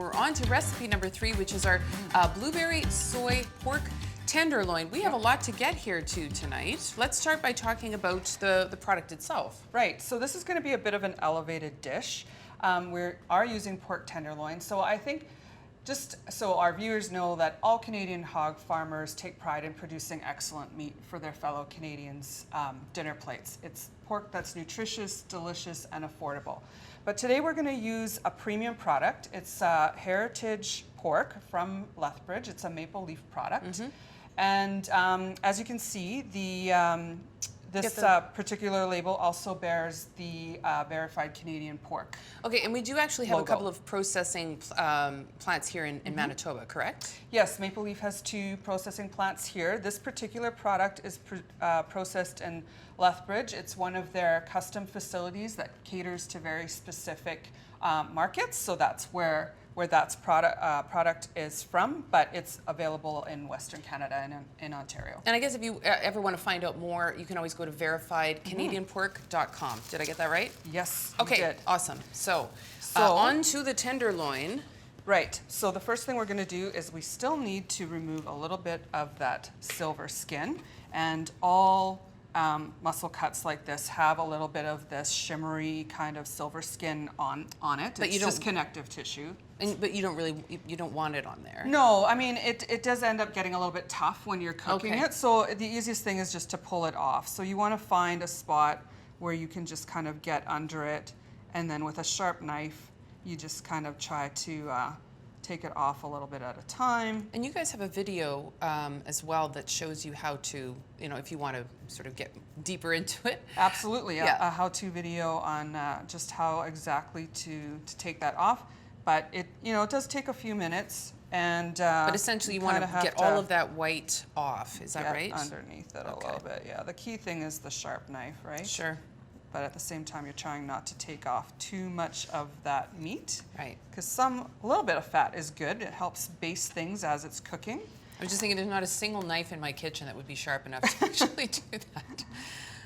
We're on to recipe number 3, which is our Blueberry Soy Pork Tenderloin. We have a lot to get here tonight. Let's start by talking about the product itself. Right, so this is going to be a bit of an elevated dish. We are using pork tenderloin, so I think just so our viewers know that all Canadian hog farmers take pride in producing excellent meat for their fellow Canadians' dinner plates. It's pork that's nutritious, delicious, and affordable. But today we're going to use a premium product. It's heritage pork from Lethbridge. It's a maple leaf product. And as you can see, this particular label also bears the verified Canadian pork. Okay, and we do actually have a couple of processing plants here in Manitoba, correct? Yes, Maple Leaf has 2 processing plants here. This particular product is processed in Lethbridge. It's one of their custom facilities that caters to very specific markets, so that's where that product is from, but it's available in Western Canada and in Ontario. And I guess if you ever want to find out more, you can always go to verifiedcanadianpork.com. Did I get that right? Yes, okay, you did. Awesome. So on to the tenderloin. Right, so the first thing we're going to do is we still need to remove a little bit of that silver skin, and all muscle cuts like this have a little bit of this shimmery kind of silver skin on it. But it's just connective tissue. But you don't want it on there. No, I mean, it does end up getting a little bit tough when you're cooking it, so the easiest thing is just to pull it off. So you want to find a spot where you can just kind of get under it, and then with a sharp knife, you just kind of try to take it off a little bit at a time. And you guys have a video as well that shows you how to, if you want to sort of get deeper into it. Absolutely, a how-to video on just how exactly to take that off. But it does take a few minutes, and but essentially you want to get all of that white off. Is that right? Underneath it a little bit. Yeah. The key thing is the sharp knife, right? Sure. But at the same time, you're trying not to take off too much of that meat. Right. Because a little bit of fat is good. It helps baste things as it's cooking. I was just thinking there's not a single knife in my kitchen that would be sharp enough to actually do that.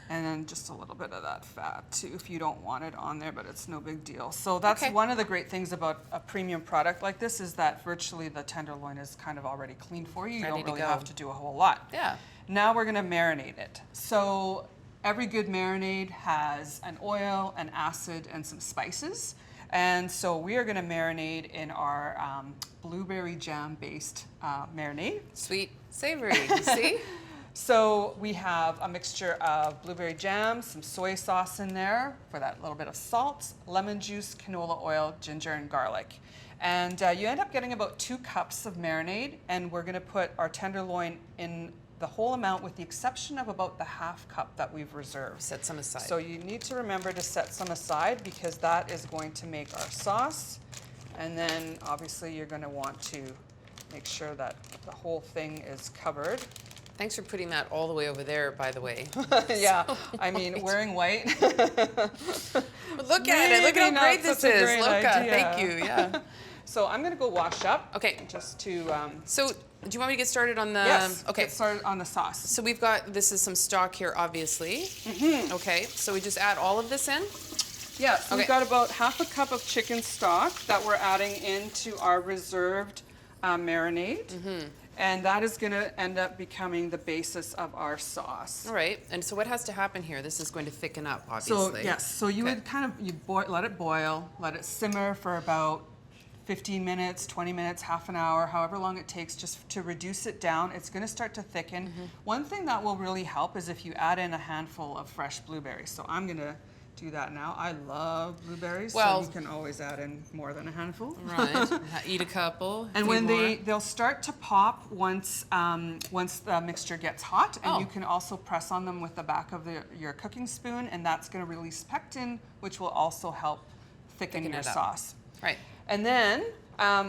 And then just a little bit of that fat too, if you don't want it on there, but it's no big deal. So that's one of the great things about a premium product like this, is that virtually the tenderloin is kind of already clean for you. You don't really have to do a whole lot. Yeah. Now we're going to marinate it. So every good marinade has an oil, an acid, and some spices. And so we are going to marinate in our blueberry jam-based marinade. Sweet, savory, see? So we have a mixture of blueberry jam, some soy sauce in there for that little bit of salt, lemon juice, canola oil, ginger, and garlic. And you end up getting about 2 cups of marinade, and we're going to put our tenderloin in the whole amount with the exception of about the half cup that we've reserved. Set some aside. So you need to remember to set some aside, because that is going to make our sauce. And then obviously you're going to want to make sure that the whole thing is covered. Thanks for putting that all the way over there, by the way. Yeah, I mean, wearing white. Look at it. Look how great this is. Thank you. Yeah. So I'm going to go wash up. Okay. Just to. So do you want me to get started on the? Yes. Okay. Get started on the sauce. So we've got, this is some stock here, obviously. Okay. So we just add all of this in. Yeah. So we've got about half a cup of chicken stock that we're adding into our reserved marinade. And that is going to end up becoming the basis of our sauce. All right. And so what has to happen here? This is going to thicken up, obviously. So yes. So you would kind of let it boil, let it simmer for about 15 minutes, 20 minutes, half an hour, however long it takes, just to reduce it down. It's going to start to thicken. One thing that will really help is if you add in a handful of fresh blueberries. So I'm going to do that now. I love blueberries, so you can always add in more than a handful. Right. Eat a couple. And when they'll start to pop once the mixture gets hot, and you can also press on them with the back of your cooking spoon, and that's going to release pectin, which will also help thicken your sauce. Right. And then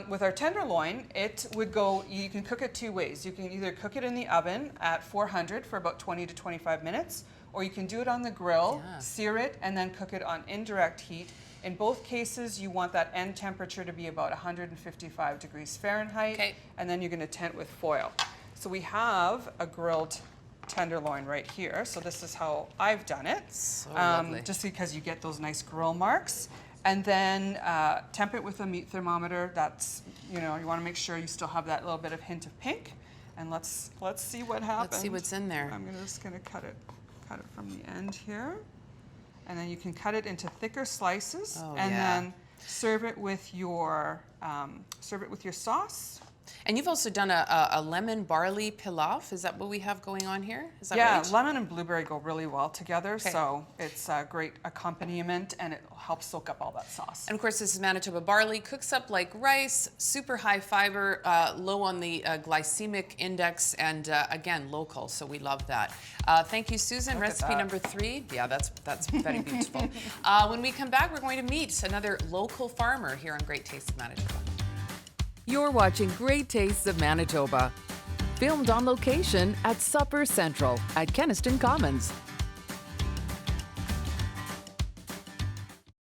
with our tenderloin, it would go, you can cook it 2 ways. You can either cook it in the oven at 400 for about 20 to 25 minutes, or you can do it on the grill, sear it, and then cook it on indirect heat. In both cases, you want that end temperature to be about 155 degrees Fahrenheit, and then you're going to tent with foil. So we have a grilled tenderloin right here. So this is how I've done it, so lovely. just because you get those nice grill marks. And then temp it with a meat thermometer. That's, you want to make sure you still have that little bit of hint of pink. And let's see what happens. Let's see what's in there. I'm just gonna cut it from the end here. And then you can cut it into thicker slices, and then serve it with your sauce. And you've also done a lemon barley pilaf. Is that what we have going on here? Is that Yeah, right? lemon and blueberry go really well together, so it's a great accompaniment, and it helps soak up all that sauce. And of course, this is Manitoba barley. Cooks up like rice, super high fiber, low on the glycemic index, and again, local, so we love that. Thank you, Susan. Recipe number 3. Yeah, that's very beautiful. When we come back, we're going to meet another local farmer here on Great Tastes of Manitoba. You're watching Great Tastes of Manitoba, filmed on location at Supper Central at Kenaston Commons.